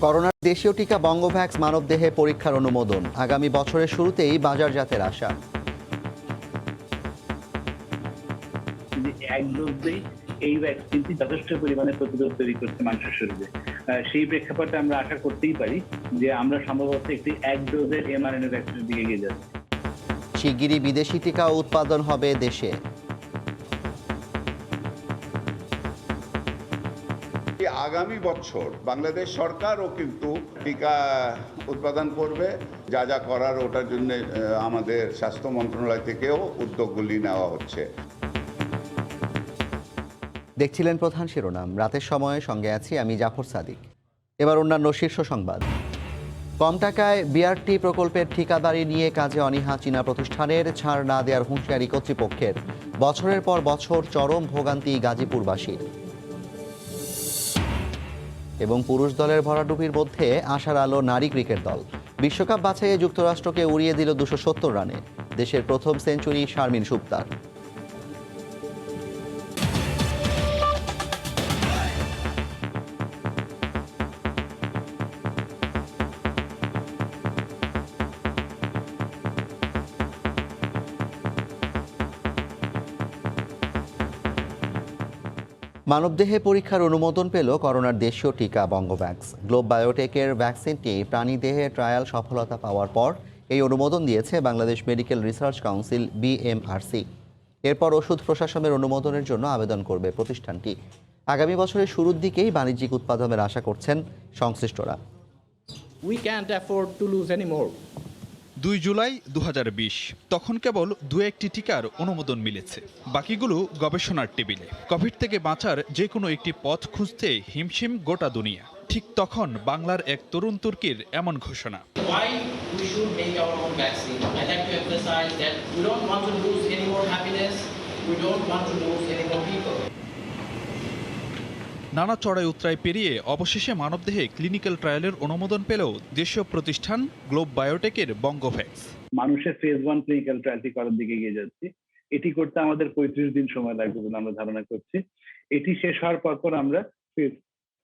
করোনার দেশীয় টিকা বঙ্গভ্যাক্স মানবদেহে পরীক্ষার অনুমোদন আগামী বছরের শুরুতেই বাজারজাতের আশা। এক ডোজেই এই ভ্যাকসিনটি যথেষ্ট পরিমাণে প্রতিরোধ তৈরি করছে মানুষের শরীরে। সেই প্রেক্ষাপটে আমরা আশা করতেই পারি যে আমরা সম্ভবত একটি এক ডোজের mRNA ভ্যাকসিনের দিকে এগিয়ে যাচ্ছি। শিগগিরই বিদেশি টিকা উৎপাদন হবে দেশে। আগামী বছর বাংলাদেশ সরকারও কিন্তু টিকা উৎপাদন করবে। যা যা করার ওটার জন্য আমাদের স্বাস্থ্য মন্ত্রণালয় থেকেও উদ্যোগগুলি নেওয়া হচ্ছে। দেখছিলেন প্রধান শিরোনাম, রাতের সময়ে সঙ্গে আছি আমি জাফর সাদিক। এবার অন্যান্য শীর্ষ সংবাদ। কম টাকায় বিআরটি প্রকল্পের ঠিকাদারি নিয়ে কাজে অনীহা চীনা প্রতিষ্ঠানের, ছাড় না দেওয়ার হুঁশিয়ারি কর্তৃপক্ষের। বছরের পর বছর চরম ভোগান্তি গাজীপুরবাসীর। এবং পুরুষ দলের ভরাডুবির মধ্যে আশার আলো নারী ক্রিকেট দল। বিশ্বকাপ বাছাইয়ে যুক্তরাষ্ট্রকে উড়িয়ে দিল 270 রানে। দেশের প্রথম সেঞ্চুরি শারমিন সুক্তার। মানবদেহে পরীক্ষার অনুমোদন পেল করোনার দেশীয় টিকা বঙ্গভ্যাক্স। গ্লোব বায়োটেকের ভ্যাকসিনটি প্রাণীদেহে ট্রায়াল সফলতা পাওয়ার পর এই অনুমোদন দিয়েছে Bangladesh medical research council BMRC। এরপর ওষুধ প্রশাসনের অনুমোদনের জন্য আবেদন করবে প্রতিষ্ঠানটি। আগামী বছরের শুরুর দিকেই বাণিজ্যিক উৎপাদনের আশা করছেন সংশ্লিষ্টরা। We can't afford to lose any more. 2 July 2020 তখন কেবল দু একটি টিকার অনুমোদন মিলেছে, বাকিগুলো গবেষণার টেবিলে। কোভিড থেকে বাঁচার যে কোনো একটি পথ খুঁজতে হিমশিম গোটা দুনিয়া। ঠিক তখন বাংলার এক তরুণ তুর্কির এমন ঘোষণা, Why we should make our own vaccine. I like to emphasize that we don't want to lose any more happiness, we don't want to lose any more people. নানা চড়াই উতরাই পেরিয়ে অবশেষে মানবদেহে ক্লিনিক্যাল ট্রায়ালের অনুমোদন পেলেও দেশীয় প্রতিষ্ঠান গ্লোব বায়োটেকের বঙ্গভ্যাক্স। মানুষের ফেজ 1 ক্লিনিক্যাল ট্রায়ালটি করার দিকে এগিয়ে যাচ্ছি। এটি করতে আমাদের 35 দিন সময় লাগবে বলে আমরা ধারণা করছি। এটি শেষ হওয়ার পর আমরা ফেজ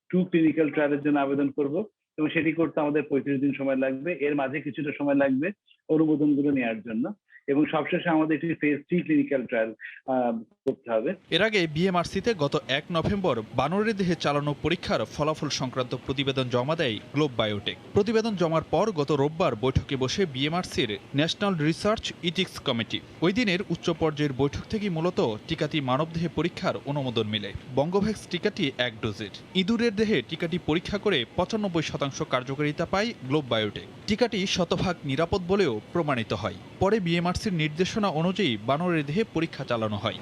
2 ক্লিনিক্যাল ট্রায়ালের জন্য আবেদন করব এবং সেটি করতে আমাদের 35 দিন সময় লাগবে। এর মাঝে কিছুটা সময় লাগবে অনুমোদনগুলো নেওয়ার জন্য এবং সবশেষে আমাদের একটি ফেজ 3 ক্লিনিক্যাল ট্রায়াল করতে হবে। এর আগে BMRCতে গত 1 নভেম্বর বানরের দেহে চালানো পরীক্ষার ফলাফল সংক্রান্ত প্রতিবেদন জমা দেয় গ্লোব বায়োটেক। প্রতিবেদন জমার পর গত রোববার বৈঠকে বসে BMRCর ন্যাশনাল রিসার্চ ইথিক্স কমিটি। ওই দিনের উচ্চ পর্যায়ের বৈঠক থেকেই মূলত টিকাটি মানবদেহে পরীক্ষার অনুমোদন মিলে। বঙ্গভ্যাক্স টিকাটি 1 ডোজের। ইঁদুরের দেহে টিকাটি পরীক্ষা করে 95% কার্যকারিতা পায় গ্লোব বায়োটেক। টিকাটি শতভাগ নিরাপদ বলেও প্রমাণিত হয়। পরে BMRCর নির্দেশনা অনুযায়ী বানরের দেহে পরীক্ষা চালানো হয়।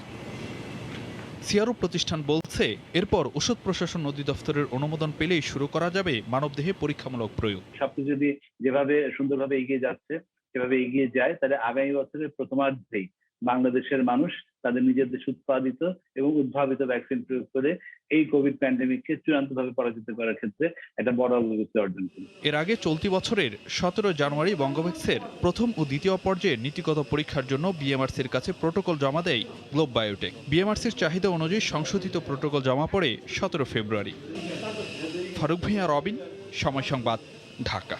সিআরও প্রতিষ্ঠান বলছে, এরপর ওষুধ প্রশাসন অধিদপ্তরের অনুমোদন পেলেই শুরু করা যাবে মানবদেহে পরীক্ষামূলক প্রয়োগ। সবকিছু যদি যেভাবে সুন্দরভাবে এগিয়ে যাচ্ছে সেভাবে এগিয়ে যায়, তাহলে আগামী বছরের প্রথমার্ধেই বাংলাদেশের মানুষ তাদের নিজের দেশে উৎপাদিত এবং উদ্ভাবিত ভ্যাকসিন প্রয়োগ করে এই কোভিড প্যান্ডেমিককে চূড়ান্তভাবে পরাজিত করার ক্ষেত্রে একটা বড় অগ্রগতি অর্জন করবে। এর আগে চলতি বছরের 17 জানুয়ারি বঙ্গভ্যাক্সের প্রথম ও দ্বিতীয় পর্যায়ে নীতিগত পরীক্ষার জন্য BMRCর কাছে প্রোটোকল জমা দেয় গ্লোব বায়োটেক। BMRCর চাহিদা অনুযায়ী সংশোধিত প্রোটোকল জমা পড়ে 17 ফেব্রুয়ারি। ফারুক ভূঁইয়া, রবিন, সময় সংবাদ, ঢাকা।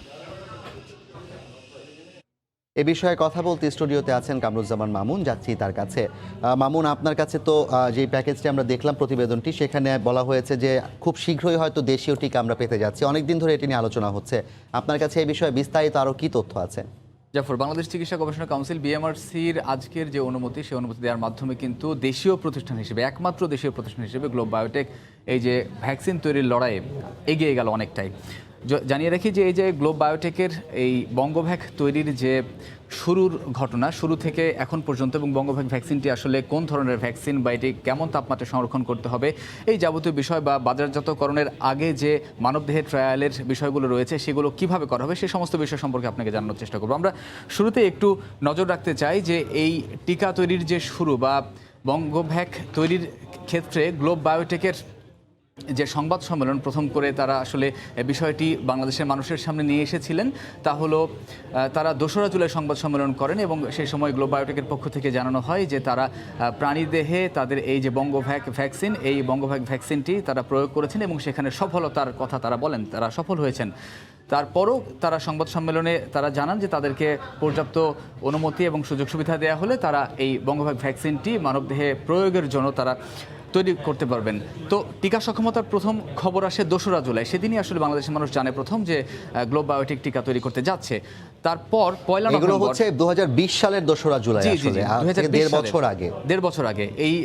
এ বিষয়ে কথা বলতে স্টুডিওতে আছেন কামরুজ্জামান মামুন, যাচ্ছি তার কাছে। মামুন, আপনার কাছে তো যে প্যাকেজটি আমরা দেখলাম প্রতিবেদনটি, সেখানে বলা হয়েছে যে খুব শীঘ্রই হয়তো দেশীয় টিকা আমরা পেতে যাচ্ছি। অনেকদিন ধরে এটি নিয়ে আলোচনা হচ্ছে। আপনার কাছে এই বিষয়ে বিস্তারিত আরও কি তথ্য আছে? জাফর, বাংলাদেশ চিকিৎসা গবেষণা কাউন্সিল BMRCর আজকের যে অনুমতি, সেই অনুমতি দেওয়ার মাধ্যমে কিন্তু দেশীয় প্রতিষ্ঠান হিসেবে, একমাত্র দেশীয় প্রতিষ্ঠান হিসেবে গ্লোব বায়োটেক এই যে ভ্যাকসিন তৈরির লড়াইয়ে এগিয়ে গেল অনেকটাই। জানিয়ে রাখি যে এই যে গ্লোব বায়োটেকের এই বঙ্গভ্যাক তৈরির যে শুরুর ঘটনা, শুরু থেকে এখন পর্যন্ত, এবং বঙ্গভ্যাক ভ্যাকসিনটি আসলে কোন ধরনের ভ্যাকসিন বা এটি কেমন তাপমাত্রায় সংরক্ষণ করতে হবে, এই যাবতীয় বিষয় বা বাজারজাতকরণের আগে যে মানবদেহের ট্রায়ালের বিষয়গুলো রয়েছে সেগুলো কিভাবে করা হবে, সেই সমস্ত বিষয় সম্পর্কে আপনাকে জানানোর চেষ্টা করবো। আমরা শুরুতে একটু নজর রাখতে চাই যে এই টিকা তৈরির যে শুরু বা বঙ্গভ্যাক তৈরির ক্ষেত্রে গ্লোব বায়োটেকের যে সংবাদ সম্মেলন প্রথম করে তারা আসলে বিষয়টি বাংলাদেশের মানুষের সামনে নিয়ে এসেছিলেন, তা হলো তারা 2রা জুলাই সংবাদ সম্মেলন করেন এবং সেই সময় গ্লোব বায়োটেকের পক্ষ থেকে জানানো হয় যে তারা প্রাণীদেহে তাদের এই যে বঙ্গভ্যাক ভ্যাকসিন, এই বঙ্গভ্যাক ভ্যাকসিনটি তারা প্রয়োগ করেছেন এবং সেখানে সফলতার কথা তারা বলেন, তারা সফল হয়েছেন। তারপরও তারা সংবাদ সম্মেলনে তারা জানান যে তাদেরকে পর্যাপ্ত অনুমতি এবং সুযোগ সুবিধা দেওয়া হলে তারা এই বঙ্গভ্যাক ভ্যাকসিনটি মানবদেহে প্রয়োগের জন্য তারা তৈরি করতে পারবেন। তো টিকা সক্ষমতার প্রথম খবর আসে 2রা জুলাই, সেদিনই আসলে বাংলাদেশের মানুষ জানে প্রথম যে গ্লোব বায়োটেক টিকা তৈরি করতে যাচ্ছে। তারপর 1 এগুলো নভেম্বর হচ্ছে 2020 সালের 2রা জুলাই, আসলে আজ থেকে 1.5 বছর আগে। 1.5 বছর আগে এই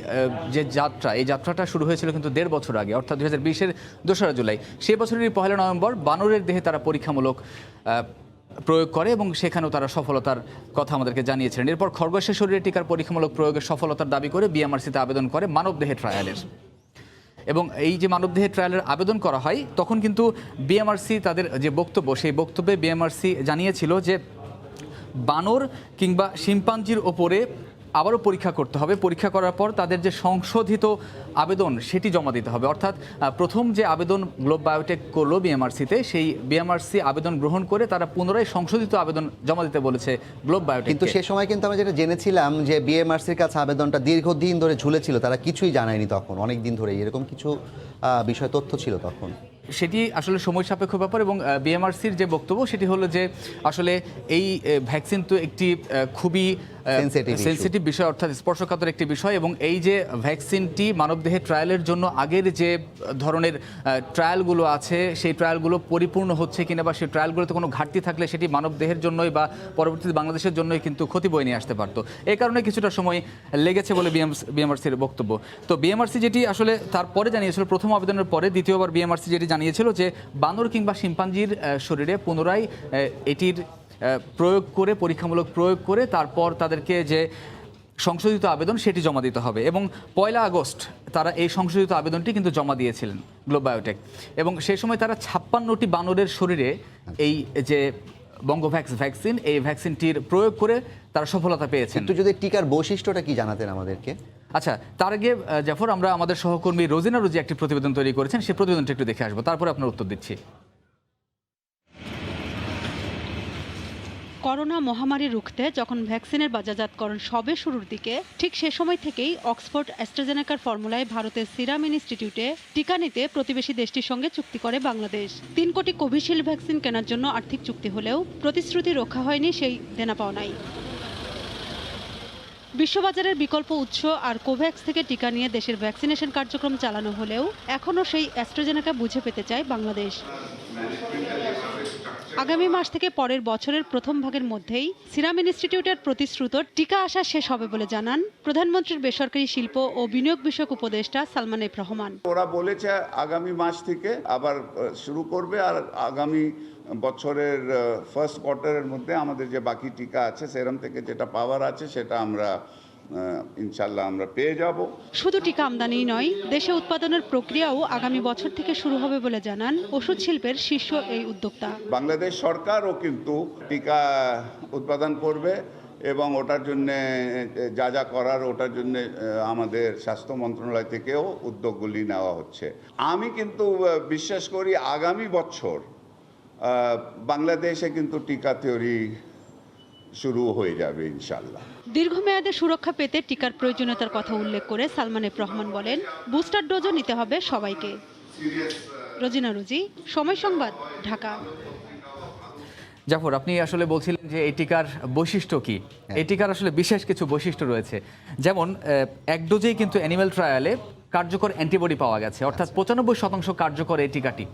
যে যাত্রা, এই যাত্রাটা শুরু হয়েছিল কিন্তু 1.5 বছর আগে, অর্থাৎ 2020-এর 2রা জুলাই। সেই বছরেরই 1 নভেম্বর বানরের দেহে তারা পরীক্ষামূলক প্রয়োগ করে এবং সেখানেও তারা সফলতার কথা আমাদেরকে জানিয়েছিলেন। এরপর খরগোশের শরীরে টিকার পরীক্ষামূলক প্রয়োগের সফলতার দাবি করে বিএমআরসিতে আবেদন করে মানবদেহে ট্রায়ালের। এবং এই যে মানবদেহে ট্রায়ালের আবেদন করা হয় তখন কিন্তু বিএমআরসি তাদের যে বক্তব্য, সেই বক্তব্যে বিএমআরসি জানিয়েছিল যে বানর কিংবা শিম্পাঞ্জির ওপরে আবারও পরীক্ষা করতে হবে, পরীক্ষা করার পর তাদের যে সংশোধিত আবেদন সেটি জমা দিতে হবে। অর্থাৎ প্রথম যে আবেদন গ্লোব বায়োটেক করলো বিএমআরসিতে, সেই বিএমআরসি আবেদন গ্রহণ করে তারা পুনরায় সংশোধিত আবেদন জমা দিতে বলেছে গ্লোব বায়োটেক। কিন্তু সে সময় কিন্তু আমরা যেটা জেনেছিলাম যে বিএমআরসির কাছে আবেদনটা দীর্ঘদিন ধরে ঝুলেছিল, তারা কিছুই জানায়নি তখন, অনেক দিন ধরে এরকম কিছু বিষয় তথ্য ছিল তখন। সেটি আসলে সময় সাপেক্ষ ব্যাপার এবং বিএমআরসির যে বক্তব্য সেটি হলো যে আসলে এই ভ্যাকসিন তো একটি খুবই সেন্সিটিভ বিষয়, অর্থাৎ স্পর্শকাতর একটি বিষয় এবং এই যে ভ্যাকসিনটি মানবদেহে ট্রায়ালের জন্য আগের যে ধরনের ট্রায়ালগুলো আছে সেই ট্রায়ালগুলো পরিপূর্ণ হচ্ছে কিনা বা সেই ট্রায়ালগুলোতে কোনো ঘাটতি থাকলে সেটি মানবদেহের জন্যই বা পরবর্তীতে বাংলাদেশের জন্যই কিন্তু ক্ষতি বয়ে নিয়ে আসতে পারতো। এই কারণে কিছুটা সময় লেগেছে বলে বিএমআরসির বক্তব্য। তো বিএমআরসি যেটি আসলে তারপরে জানিয়েছিল, প্রথম আবেদনের পরে দ্বিতীয়বার বিএমআরসি যেটি জানিয়েছিল যে বানর কিংবা শিম্পাঞ্জির শরীরে পুনরায় এটির প্রয়োগ করে, পরীক্ষামূলক প্রয়োগ করে তারপর তাদেরকে যে সংশোধিত আবেদন সেটি জমা দিতে হবে এবং 1 আগস্ট তারা এই সংশোধিত আবেদনটি কিন্তু জমা দিয়েছিলেন গ্লোব বায়োটেক এবং সেই সময় তারা 56টি বানরের শরীরে এই যে বঙ্গভ্যাক্স ভ্যাকসিন, এই ভ্যাকসিনটির প্রয়োগ করে তারা সফলতা পেয়েছেন। একটু যদি টিকার বৈশিষ্ট্যটা কি জানাতেন আমাদেরকে। আচ্ছা, তার আগে জাফর, আমরা আমাদের সহকর্মী রোজিনা রুজি একটি প্রতিবেদন তৈরি করেছেন, সেই প্রতিবেদনটা একটু দেখে আসবো, তারপরে আপনার উত্তর দিচ্ছি। করোনা মহামারী রুখতে যখন ভ্যাকসিনের বাজারজাতকরণ সবে শুরুর দিকে, ঠিক সে সময় থেকেই অক্সফোর্ড অ্যাস্ট্রাজেনেকার ফর্মুলায় ভারতের সিরাম ইনস্টিটিউটে টিকা নিতে প্রতিবেশী দেশটির সঙ্গে চুক্তি করে বাংলাদেশ। 3 কোটি কোভিশিল্ড ভ্যাকসিন কেনার জন্য আর্থিক চুক্তি হলেও প্রতিশ্রুতি রক্ষা হয়নি সেই দেনা পাওনায়। বিশ্ববাজারের বিকল্প উৎস আর কোভ্যাক্স থেকে টিকা নিয়ে দেশের ভ্যাকসিনেশন কার্যক্রম চালানো হলেও এখনও সেই অ্যাস্ট্রাজেনেকা বুঝে পেতে চায় বাংলাদেশ। আগামী মাস থেকে পরের বছরের প্রথম ভাগের মধ্যেই সিরাম ইনস্টিটিউটের প্রতিশ্রুত টিকা আসা শেষ হবে বলে জানান প্রধানমন্ত্রীর বেসরকারি শিল্প ও বিনিয়োগ বিষয়ক উপদেষ্টা সালমান এফ রহমান। ওরা বলেছে আগামী মাস থেকে আবার শুরু করবে আর আগামী বছরের ফার্স্ট কোয়ার্টারের মধ্যে আমাদের যে বাকি টিকা আছে সেরাম থেকে যেটা পাওয়ার আছে সেটা আমরা ইনশাল্লাহ আমরা পেয়ে যাব। শুধু টিকা আমদানি নয়, দেশে উৎপাদনের প্রক্রিয়াও আগামী বছর থেকে শুরু হবে বলে জানান ওষুধ শিল্পের শীর্ষ এই উদ্যোক্তা। বাংলাদেশ সরকারও কিন্তু টিকা উৎপাদন করবে এবং ওটার জন্য যা যা করার ওটার জন্য আমাদের স্বাস্থ্য মন্ত্রণালয় থেকেও উদ্যোগগুলি নেওয়া হচ্ছে। আমি কিন্তু বিশ্বাস করি আগামী বছর বাংলাদেশে কিন্তু টিকা তৈরি শুরু হয়ে যাবে ইনশাল্লাহ। দীর্ঘমেয়াদে সুরক্ষা পেতে টিকার প্রয়োজনীয়তার কথা উল্লেখ করে সালমান এফ রহমান বলেন, বুস্টার ডোজও নিতে হবে সবাইকে। রোজিনা রুজি, সময় সংবাদ, ঢাকা। জাফর, আপনি আসলে বলছিলেন যে এই টিকার বৈশিষ্ট্য কি? এই টিকার আসলে বিশেষ কিছু বৈশিষ্ট্য রয়েছে, যেমন 1 ডোজেই কিন্তু অ্যানিম্যাল ট্রায়ালে কার্যকর অ্যান্টিবডি পাওয়া গেছে, অর্থাৎ 95% কার্যকর এই টিকাটি।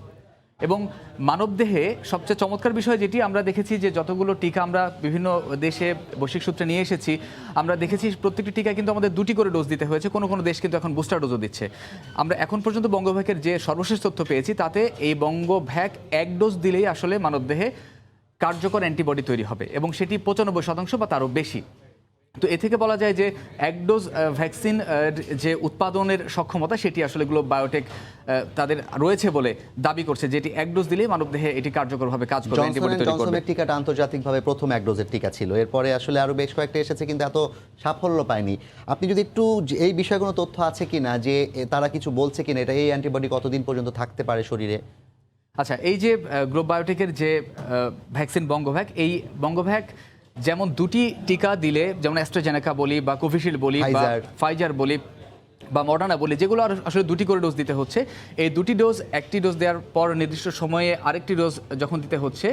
এবং মানবদেহে সবচেয়ে চমৎকার বিষয় যেটি আমরা দেখেছি যে যতগুলো টিকা আমরা বিভিন্ন দেশে বৈশ্বিক সূত্রে নিয়ে এসেছি, আমরা দেখেছি প্রত্যেকটি টিকা কিন্তু আমাদের 2টি করে ডোজ দিতে হয়েছে, কোনো কোনো দেশ কিন্তু এখন বুস্টার ডোজও দিচ্ছে। আমরা এখন পর্যন্ত বঙ্গভ্যাকের যে সর্বশেষ তথ্য পেয়েছি তাতে এই বঙ্গভ্যাক 1 ডোজ দিলেই আসলে মানবদেহে কার্যকর অ্যান্টিবডি তৈরি হবে এবং সেটি 95% বা তারও বেশি। তো এ থেকে বলা যায় যে এক ডোজ ভ্যাকসিন যে উৎপাদনের সক্ষমতা সেটি আসলে গ্লোব বায়োটেক তাদের রয়েছে বলে দাবি করছে, যেটি এক ডোজ দিলেই মানবদেহে এটি কার্যকরভাবে কাজ করবে, অ্যান্টিবডি তৈরি করবে। জনসনের টিকাটা আন্তর্জাতিকভাবে প্রথম এক ডোজের টিকা ছিল, এরপরে আসলে আরো বেশ কয়েকটা এসেছে কিন্তু এত সাফল্য পায়নি। আপনি যদি একটু এই বিষয়ে কোনো তথ্য আছে কিনা যে তারা কিছু বলছে কিনা, এটা এই অ্যান্টিবডি কতদিন পর্যন্ত থাকতে পারে শরীরে? আচ্ছা, এই যে গ্লোব বায়োটেকের যে ভ্যাকসিন বঙ্গভ্যাক, এই বঙ্গভ্যাক যেমন দুটি টিকা দিলে, যেমন অ্যাস্ট্রাজেনেকা বলি বা কোভিশিল্ড বলি বা ফাইজার বলি বা মডার্না বলি, যেগুলো আসলে দুটি করে ডোজ দিতে হচ্ছে, এই দুটি ডোজ একটি ডোজ দেওয়ার পর নির্দিষ্ট সময়ে আরেকটি ডোজ যখন দিতে হচ্ছে,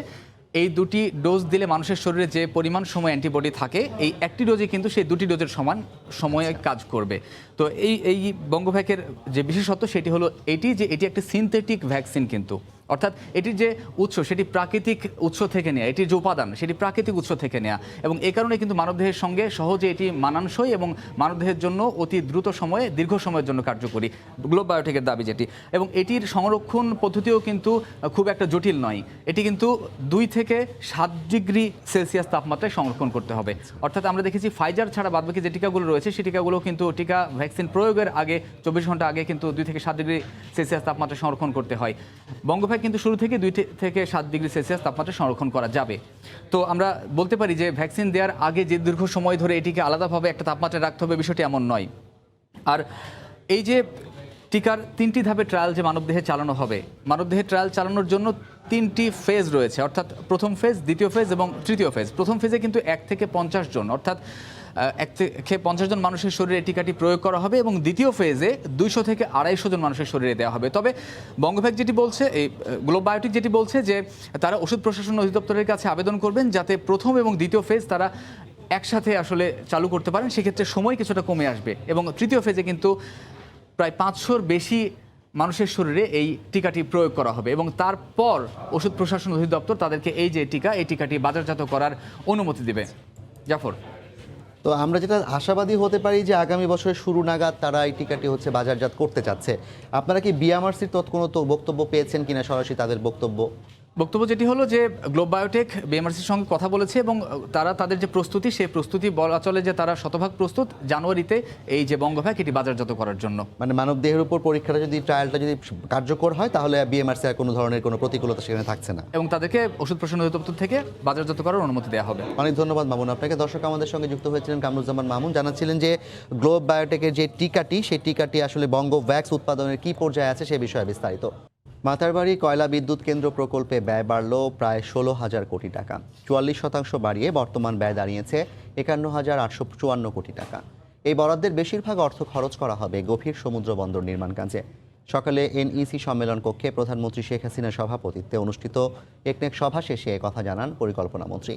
এই দুটি ডোজ দিলে মানুষের শরীরে যে পরিমাণ সময় অ্যান্টিবডি থাকে, এই একটি ডোজে কিন্তু সেই দুটি ডোজের সমান সময়ে কাজ করবে। তো এই বঙ্গভ্যাকের যে বিশেষত্ব সেটি হলো এটি যে এটি একটি সিনথেটিক ভ্যাকসিন, কিন্তু অর্থাৎ এটির যে উৎস সেটি প্রাকৃতিক উৎস থেকে নেওয়া, এটির যে উপাদান সেটি প্রাকৃতিক উৎস থেকে নেওয়া, এবং এই কারণে কিন্তু মানবদেহের সঙ্গে সহজে এটি মানানসই এবং মানবদেহের জন্য অতি দ্রুত সময়ে দীর্ঘ সময়ের জন্য কার্যকরী, গ্লোব বায়োটেকের দাবি যেটি। এবং এটির সংরক্ষণ পদ্ধতিও কিন্তু খুব একটা জটিল নয়, এটি কিন্তু 2 থেকে 7 ডিগ্রি সেলসিয়াস তাপমাত্রায় সংরক্ষণ করতে হবে। অর্থাৎ আমরা দেখেছি ফাইজার ছাড়া বাদবাকি যে টিকাগুলো রয়েছে সেই টিকাগুলো কিন্তু টিকা ভ্যাকসিন প্রয়োগের আগে 24 ঘন্টা আগে কিন্তু 2 থেকে 7 ডিগ্রি সেলসিয়াস তাপমাত্রায় সংরক্ষণ করতে হয়। বঙ্গভ্যাক কিন্তু শুরু থেকে 2 থেকে 7 ডিগ্রি সেলসিয়াস তাপমাত্রা সংরক্ষণ করা যাবে। তো আমরা বলতে পারি যে ভ্যাকসিন দেওয়ার আগে যে দীর্ঘ সময় ধরে এটিকে আলাদাভাবে একটা তাপমাত্রায় রাখতে হবে, বিষয়টি এমন নয়। আর এই যে টিকার 3টি ধাপে ট্রায়াল যে মানবদেহে চালানো হবে, মানবদেহে ট্রায়াল চালানোর জন্য 3টি ফেজ রয়েছে, অর্থাৎ প্রথম ফেজ, দ্বিতীয় ফেজ এবং তৃতীয় ফেজ। প্রথম ফেজে কিন্তু 1 থেকে 50 জন, অর্থাৎ 1 থেকে 50 জন মানুষের শরীরে টিকাটি প্রয়োগ করা হবে, এবং দ্বিতীয় ফেজে 200 থেকে 250 জন মানুষের শরীরে দেওয়া হবে। তবে বঙ্গভ্যাক যেটি বলছে, এই গ্লোব বায়োটেক যেটি বলছে যে তারা ওষুধ প্রশাসন অধিদপ্তরের কাছে আবেদন করবেন যাতে প্রথম এবং দ্বিতীয় ফেজ তারা একসাথে আসলে চালু করতে পারেন, সেক্ষেত্রে সময় কিছুটা কমে আসবে। এবং তৃতীয় ফেজে কিন্তু প্রায় 500-র বেশি মানুষের শরীরে এই টিকাটি প্রয়োগ করা হবে, এবং তারপর ওষুধ প্রশাসন অধিদপ্তর তাদেরকে এই যে টিকা, এই টিকাটি বাজারজাত করার অনুমতি দেবে। জাফর, তো আমরা যেটা আশাবাদী হতে পারি যে আগামী বছরের শুরু নাগাদ তারা এই টিকাটি বাজারজাত করতে চাচ্ছে। আপনারা কি বিএমআরসির কোনো বক্তব্য পেয়েছেন কিনা, সরাসরি তাদের বক্তব্য যেটি হলো যে গ্লোব বায়োটেক বিএমআরসির সঙ্গে কথা বলেছে, এবং তারা তাদের যে প্রস্তুতি, সেই প্রস্তুতি বলা চলে যে তারা শতভাগ প্রস্তুত জানুয়ারিতে এই যে বঙ্গভ্যাক এটি বাজারজাত করার জন্য। মানে মানব দেহের উপর পরীক্ষাটা যদি ট্রায়ালটা যদি কার্যকর হয় তাহলে বিএমআরসি আর কোনো ধরনের কোনো প্রতিকূলতা সেখানে থাকছে না, এবং তাদেরকে ওষুধ প্রশাসন অধিদপ্তর থেকে বাজারজাত করার অনুমতি দেওয়া হবে। অনেক ধন্যবাদ মামুন আপনাকে। দর্শক, আমাদের সঙ্গে যুক্ত হয়েছিলেন কামরুজ্জামান মামুন, জানাচ্ছিলেন যে গ্লোব বায়োটেকের যে টিকাটি, সেই টিকাটি আসলে বঙ্গভ্যাক্স উৎপাদনের কি পর্যায়ে আছে সে বিষয়ে বিস্তারিত। মাতারবাড়ি কয়লা বিদ্যুৎ কেন্দ্র প্রকল্পে ব্যয় বাড়ল প্রায় 16,000 কোটি টাকা, 44% বাড়িয়ে বর্তমান ব্যয় দাঁড়িয়েছে 51,854 কোটি টাকা। এই বরাদ্দের বেশিরভাগ অর্থ খরচ করা হবে গভীর সমুদ্র বন্দর নির্মাণ কাজে। সকালে এনইসি সম্মেলন কক্ষে প্রধানমন্ত্রী শেখ হাসিনার সভাপতিত্বে অনুষ্ঠিত একনেক সভা শেষে কথা জানান পরিকল্পনা মন্ত্রী।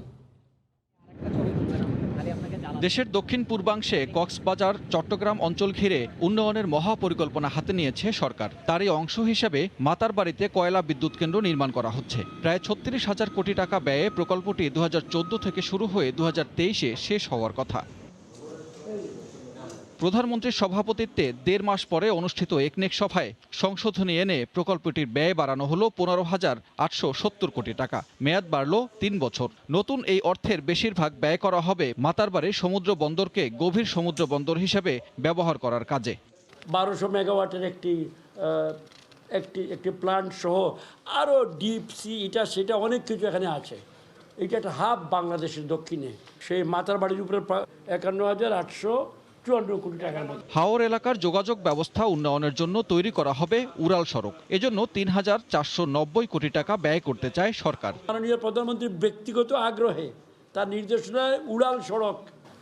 দেশের দক্ষিণ পূর্বাংশে কক্সবাজার, চট্টগ্রাম অঞ্চল ঘিরে উন্নয়নের মহাপরিকল্পনা হাতে নিয়েছে সরকার। তারই অংশ হিসেবে মাতারবাড়িতে কয়লা বিদ্যুৎ কেন্দ্র নির্মাণ করা হচ্ছে। প্রায় 36,000 কোটি টাকা ব্যয়ে প্রকল্পটি 2014 থেকে শুরু হয়ে 2023-এ শেষ হওয়ার কথা। প্রধানমন্ত্রীর সভাপতিত্বে 1.5 মাস পরে অনুষ্ঠিত একনেক সভায় সংশোধনী এনে প্রকল্পটির ব্যয় বাড়ানো হলো 15,870 কোটি টাকা। মেয়াদ বাড়ল 3 বছর। নতুন এই অর্থের বেশিরভাগ ব্যয় করা হবে মাতারবাড়ির সমুদ্র বন্দরকে গভীর সমুদ্র বন্দর হিসেবে ব্যবহার করার কাজে। 1200 মেগাওয়াটের একটি প্ল্যান্ট সহ আরও ডিপ সি এটা সেটা অনেক কিছু এখানে আছে। এটা একটা হাব বাংলাদেশের দক্ষিণে, সেই মাতারবাড়ির উপরে 51,854 কোটি টাকার মতো। হাওর এলাকার যোগাযোগ ব্যবস্থা উন্নয়নের জন্য তৈরি করা হবে উড়াল সড়ক। এজন্য 3,490 কোটি টাকা ব্যয় করতে চায় সরকার। মাননীয় প্রধানমন্ত্রীর ব্যক্তিগত আগ্রহে তার নির্দেশনায় উড়াল সড়ক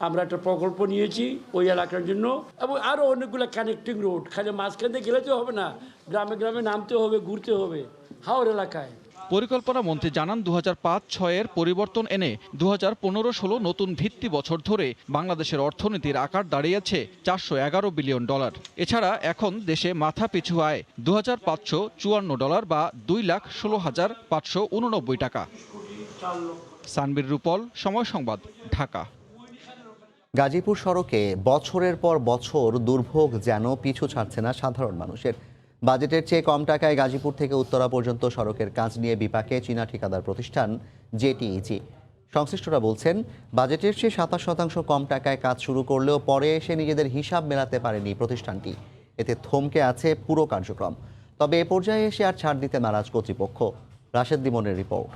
আমরা একটা প্রকল্প নিয়েছি ওই এলাকার জন্য, এবং আরও অনেকগুলো কানেক্টিং রোড। খালি মাঝখান দিয়ে গেলে তো হবে না, গ্রামে গ্রামে নামতে হবে, ঘুরতে হবে হাওর এলাকায়। পরিকল্পনা মন্ত্রী জানান 2005-06-এর পরিবর্তন এনে 2015-16 নতুন ভিত্তি বছর ধরে বাংলাদেশের অর্থনীতির আকার দাঁড়িয়েছে $411 বিলিয়ন। এছাড়া এখন দেশে মাথা পিছু আয় $2,554 বা 2,16,589 টাকা। সানবীর রূপল, সময় সংবাদ, ঢাকা। গাজীপুর সড়কে বছরের পর বছর দুর্ভোগ যেন পিছু ছাড়ছে না সাধারণ মানুষের। বাজেটের চেয়ে কম টাকায় গাজীপুর থেকে উত্তরা পর্যন্ত সড়কের কাজ নিয়ে বিপাকে চীনা ঠিকাদার প্রতিষ্ঠান জেটিইজি। সংশ্লিষ্টরা বলছেন, বাজেটের চেয়ে 27% কম টাকায় কাজ শুরু করলেও পরে এসে নিজেদের হিসাব মেলাতে পারেনি প্রতিষ্ঠানটি। এতে থমকে আছে পুরো কার্যক্রম। তবে এ পর্যায়ে এসে আর ছাড় দিতে নারাজ কর্তৃপক্ষ। রাশেদ লিমনের রিপোর্ট।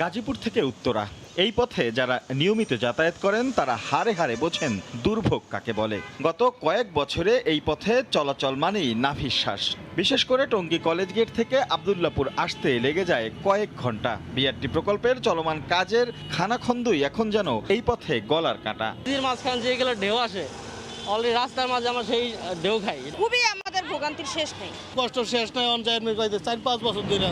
গাজীপুর থেকে উত্তরা এই পথে যারা নিয়মিত যাতায়াত করেন তারা হাড়ে হাড়ে বোঝেন দুর্ভোগ কাকে বলে। গত কয়েক বছরে এই পথে চলাচল মানেই নাভিশ্বাস। বিশেষ করে টঙ্গী কলেজ গেট থেকে আব্দুল্লাপুর আসতে লেগে যায় কয়েক ঘন্টা। বিআরটি প্রকল্পের চলমান কাজের খানাখন্দই এখন যেন এই পথে গলার কাঁটা। মাঝখান যে গেলে ঢেউ আসে, অলরেডি রাস্তার মাঝে আমরা সেই ঢেউ খাই। খুবই আমাদের ভোগান্তির শেষ নেই, কষ্ট শেষ নয়। 4-5 বছর ধরে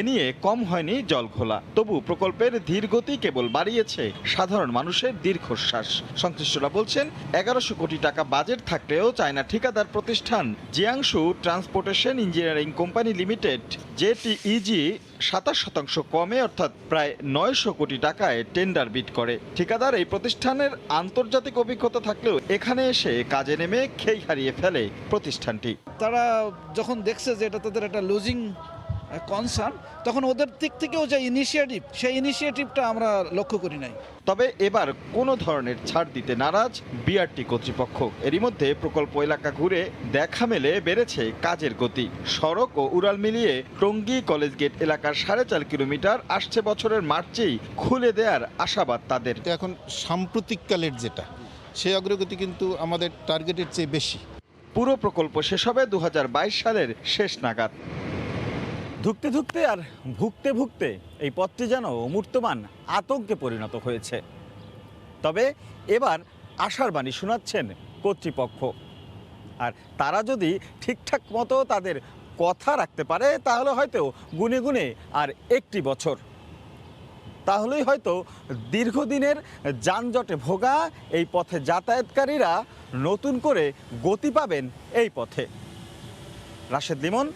এ নিয়ে কম হয়নি জল ঘোলা। তবু প্রকল্পের ধীর গতি কেবল বাড়িয়েছে সাধারণ মানুষের দীর্ঘশ্বাস। সংশ্লিষ্টরা বলছেন, 1100 কোটি টাকা বাজেট থাকলেও চায়না ঠিকাদার প্রতিষ্ঠান Jiangsu transportation engineering company limited JTEG 27% কমে অর্থাৎ প্রায় 900 কোটি টাকায় টেন্ডার বিড করে। ঠিকাদার এই প্রতিষ্ঠানের আন্তর্জাতিক অভিজ্ঞতা থাকলেও এখানে এসে কাজে নেমে খেই হারিয়ে ফেলে প্রতিষ্ঠানটি। তারা যখন দেখছে যে এটা তাদের একটা লুজিং কনসার্ন, তখন ওদের দিক থেকেও যে ইনিশিয়েটিভ, সেই ইনিশিয়েটিভটা আমরা লক্ষ্য করি নাই। তবে এবার কোনো ধরনের ছাড় দিতে নারাজ বিআরটি কর্তৃপক্ষ। এরই মধ্যে প্রকল্প এলাকা ঘুরে দেখা মেলে বেড়েছে কাজের গতি। সড়ক ও উড়াল মিলিয়ে টঙ্গী কলেজ গেট এলাকার 4.5 কিলোমিটার আসছে বছরের মার্চেই খুলে দেওয়ার আশাবাদ তাদের। এখন সাম্প্রতিককালের যেটা, সেই অগ্রগতি কিন্তু আমাদের টার্গেটের চেয়ে বেশি। পুরো প্রকল্প শেষ হবে 2022 সালের শেষ নাগাদ। ধুকতে ধুকতে আর ভুগতে ভুগতে এই পথটি যেন মূর্তমান আতঙ্কে পরিণত হয়েছে। তবে এবার আশার বাণী শোনাচ্ছেন কর্তৃপক্ষ। আর তারা যদি ঠিকঠাক মতো তাদের কথা রাখতে পারে তাহলে হয়তো গুনে গুনে আর একটি বছর, তাহলেই হয়তো দীর্ঘদিনের যানজটে ভোগা এই পথে যাতায়াতকারীরা নতুন করে গতি পাবেন এই পথে। রাশেদ লিমন,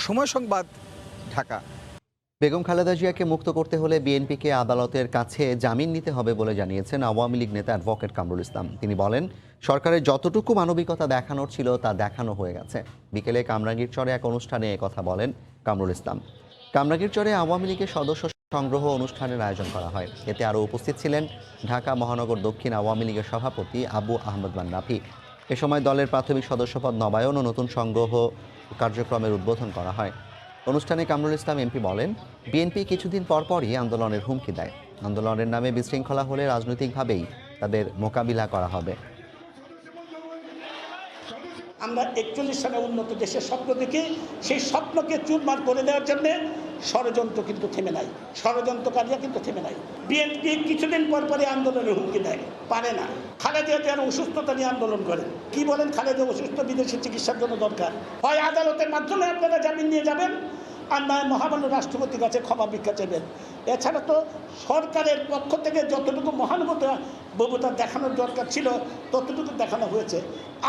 সময় সংবাদ, ঢাকা। বেগম খালেদা জিয়াকে মুক্ত করতে হলে বিএনপিকে আদালতের কাছে জামিন নিতে হবে বলে জানিয়েছেন আওয়ামী লীগ নেতা অ্যাডভোকেট কামরুল ইসলাম। তিনি বলেন, সরকারের যতটুকু মানবিকতা দেখানোর ছিল তা দেখানো হয়ে গেছে। বিকেলে কামরাঙ্গীরচরে এক অনুষ্ঠানে কথা বলেন কামরুল ইসলাম। কামরাঙ্গীরচরে আওয়ামী লীগের সদস্য সংগ্রহ অনুষ্ঠানের আয়োজন করা হয়। এতে আরও উপস্থিত ছিলেন ঢাকা মহানগর দক্ষিণ আওয়ামী লীগের সভাপতি আবু আহমদ মান্নাফি। এ সময় দলের প্রাথমিক সদস্যপদ নবায়ন ও নতুন সংগ্রহ কার্যক্রমের উদ্বোধন করা হয়। অনুষ্ঠানে কামরুল ইসলাম এমপি বলেন, বিএনপি কিছুদিন পরপরই আন্দোলনের হুমকি দেয়। আন্দোলনের নামে বিশৃঙ্খলা হলে রাজনৈতিকভাবেই তাদের মোকাবিলা করা হবে। আমরা 41 সালে উন্নত দেশের স্বপ্ন দেখি, সেই স্বপ্নকে চুরমার করে দেওয়ার জন্য ষড়যন্ত্র কিন্তু থেমে নাই, ষড়যন্ত্রকারীরা কিন্তু থেমে নাই। বিএনপি কিছুদিন পরপরই আন্দোলনের হুমকি দেয়, পারে না। খালেদা জিয়া অসুস্থতা নিয়ে আন্দোলন করেন, কি বলেন, খালেদা অসুস্থ, বিদেশি চিকিৎসার জন্য দরকার, হয় আদালতের মাধ্যমে আপনারা জামিন নিয়ে যাবেন, আর নয় মহামান্য রাষ্ট্রপতির কাছে ক্ষমা ভিক্ষা চাইবেন। এছাড়া তো সরকারের পক্ষ থেকে যতটুকু মহানুভবতা দেখানোর দরকার ছিল ততটুকু দেখানো হয়েছে।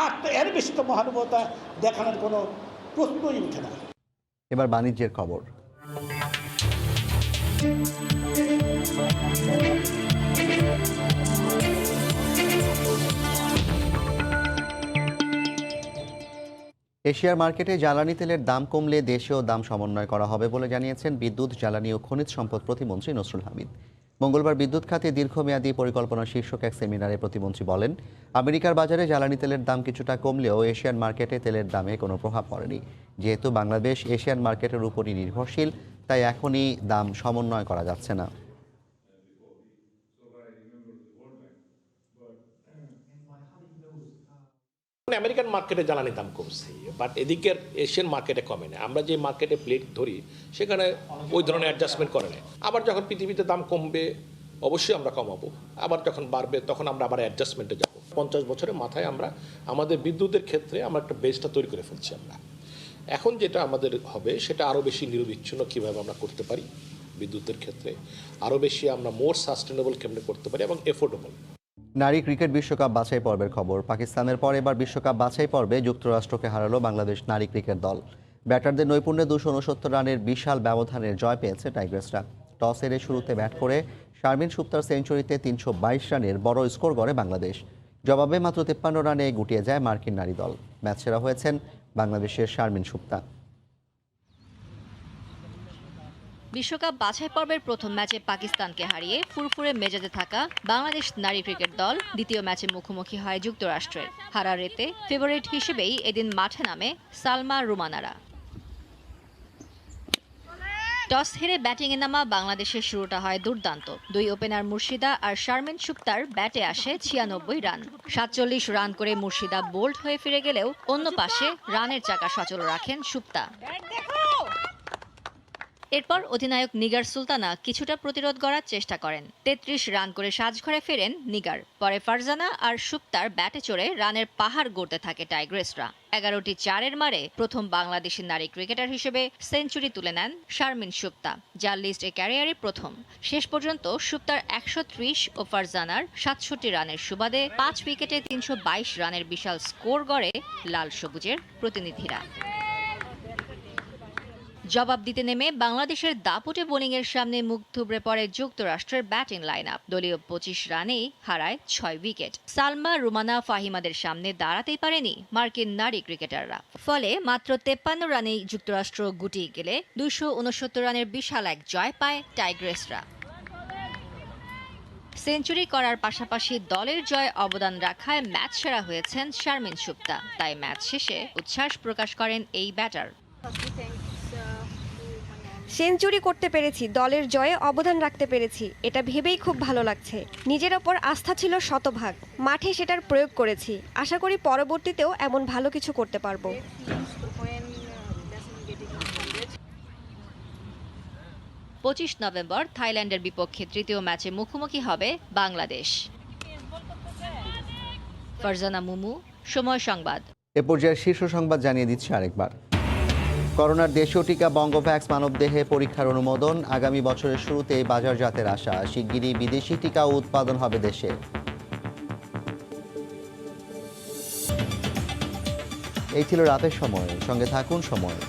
আর তো এর বেশি তো মহানুভবতা দেখানোর কোনো প্রশ্নই উঠে না। এবার বাণিজ্যের খবর। এশিয়ার মার্কেটে জ্বালানি তেলের দাম কমলে দেশীয় দাম সমন্বয় করা হবে বলে জানিয়েছেন বিদ্যুৎ, জ্বালানি ও খনিজ সম্পদ প্রতিমন্ত্রী নসরুল হামিদ। মঙ্গলবার বিদ্যুৎ খাতে দীর্ঘমেয়াদী পরিকল্পনা শীর্ষক এক সেমিনারে প্রতিমন্ত্রী বলেন, আমেরিকার বাজারে জ্বালানি তেলের দাম কিছুটা কমলেও এশিয়ান মার্কেটে তেলের দামে কোনো প্রভাব পড়েনি। যেহেতু বাংলাদেশ এশিয়ান মার্কেটের উপরই নির্ভরশীল, তাই এখনই দাম সমন্বয় করা যাচ্ছে না। আমেরিকান মার্কেটে জ্বালানি দাম কমছে, বাট এদিকের এশিয়ান মার্কেটে কমে না। আমরা যে মার্কেটে প্লেট ধরি সেখানে ওই ধরনের অ্যাডজাস্টমেন্ট করে না। আবার যখন পৃথিবীতে দাম কমবে অবশ্যই আমরা কমাবো, আবার যখন বাড়বে তখন আমরা আবার অ্যাডজাস্টমেন্টে যাব। 50 বছরের মাথায় আমরা আমাদের বিদ্যুতের ক্ষেত্রে আমরা একটা বেসটা তৈরি করে ফেলছি। আমরা এখন যেটা আমাদের হবে সেটা আরও বেশি নিরবিচ্ছিন্ন কীভাবে আমরা করতে পারি, বিদ্যুতের ক্ষেত্রে আরও বেশি আমরা মোর সাস্টেনেবল কেমনে করতে পারি এবং এফোর্ডেবল। নারী ক্রিকেট বিশ্বকাপ বাছাই পর্বের খবর। পাকিস্তানের পর এবার বিশ্বকাপ বাছাই পর্বে যুক্তরাষ্ট্রকে হারালো বাংলাদেশ নারী ক্রিকেট দল। ব্যাটারদের নৈপুণ্যে 269 রানের বিশাল ব্যবধানের জয় পেয়েছে টাইগার্সরা। টস হেরে শুরুতে ব্যাট করে শারমিন সুক্তার সেঞ্চুরিতে 322 রানের বড় স্কোর করে বাংলাদেশ। জবাবে মাত্র 53 রানে গুটিয়ে যায় মার্কিন নারী দল। ম্যাচ সেরা হয়েছেন বাংলাদেশের শারমিন সুক্তা। বিশ্বকাপ বাছাই পর্বের প্রথম ম্যাচে পাকিস্তানকে হারিয়ে ফুরফুরে মেজাজে থাকা বাংলাদেশ নারী ক্রিকেট দল দ্বিতীয় ম্যাচে মুখোমুখি হয় যুক্তরাষ্ট্রের। হারারেতে ফেভারিট হিসেবেই এদিন মাঠে নামে সালমা রুমানারা। টস হেরে ব্যাটিংয়ে নামা বাংলাদেশের শুরুটা হয় দুর্দান্ত। দুই ওপেনার মুর্শিদা আর শারমিন সুক্তার ব্যাটে আসে 96 রান। 47 রান করে মুর্শিদা বোল্ড হয়ে ফিরে গেলেও অন্য পাশে রানের চাকা সচল রাখেন সুক্তা। এরপর অধিনায়ক নিগার সুলতানা কিছুটা প্রতিরোধ গড়ার চেষ্টা করেন। 33 রান করে সাজঘরে ফেরেন নিগার। পরে ফারজানা আর সুক্তার ব্যাটে চড়ে রানের পাহাড় গড়তে থাকে টাইগ্রেসরা। 11টি 4-এর মারে প্রথম বাংলাদেশি নারী ক্রিকেটার হিসেবে সেঞ্চুরি তুলে নেন শারমিন সুক্তা, যার লিস্টে ক্যারিয়ারে প্রথম। শেষ পর্যন্ত সুক্তার 130 ও ফারজানার 67 রানের সুবাদে 5 উইকেটে 322 রানের বিশাল স্কোর গড়ে লাল সবুজের প্রতিনিধিরা। জবাব দিতে নেমে বাংলাদেশের দাপুটে বোলিংয়ের সামনে মুখ থুবড়ে পড়ে যুক্তরাষ্ট্রের ব্যাটিং লাইন আপ। দলীয় 25 রানেই হারায় 6 উইকেট। সালমা, রুমানা, ফাহিমাদের সামনে দাঁড়াতেই পারেনি মার্কিন নারী ক্রিকেটাররা। ফলে মাত্র 53 রানেই যুক্তরাষ্ট্র গুটিয়ে গেলে 269 রানের বিশাল এক জয় পায় টাইগ্রেসরা। সেঞ্চুরি করার পাশাপাশি দলের জয়ে অবদান রাখায় ম্যাচ সেরা হয়েছেন শারমিন সুক্তা। তাই ম্যাচ শেষে উচ্ছ্বাস প্রকাশ করেন এই ব্যাটার। সেঞ্চুরি করতে পেরেছি, দলের জয়ে অবদান রাখতে পেরেছি, এটা ভেবেই খুব ভালো লাগছে। নিজের ওপর আস্থা ছিল শতভাগ, মাঠে সেটার প্রয়োগ করেছি। আশা করি পরবর্তীতেও এমন ভালো কিছু করতে পারবো। 25 নভেম্বর থাইল্যান্ডের বিপক্ষে তৃতীয় ম্যাচে মুখোমুখি হবে বাংলাদেশ। ফারজানা মুমু, সময় সংবাদ। এ পর্যায়ে শীর্ষ সংবাদ জানিয়ে দিচ্ছি আরেকবার। করোনার দেশীয় টিকা বঙ্গভ্যাক্স মানবদেহে পরীক্ষার অনুমোদন। আগামী বছরের শুরুতে বাজারজাতের আশা। শিগগিরই বিদেশি টিকা উৎপাদন হবে দেশে। এই ছিল রাতের সময়। সঙ্গে থাকুন সময়।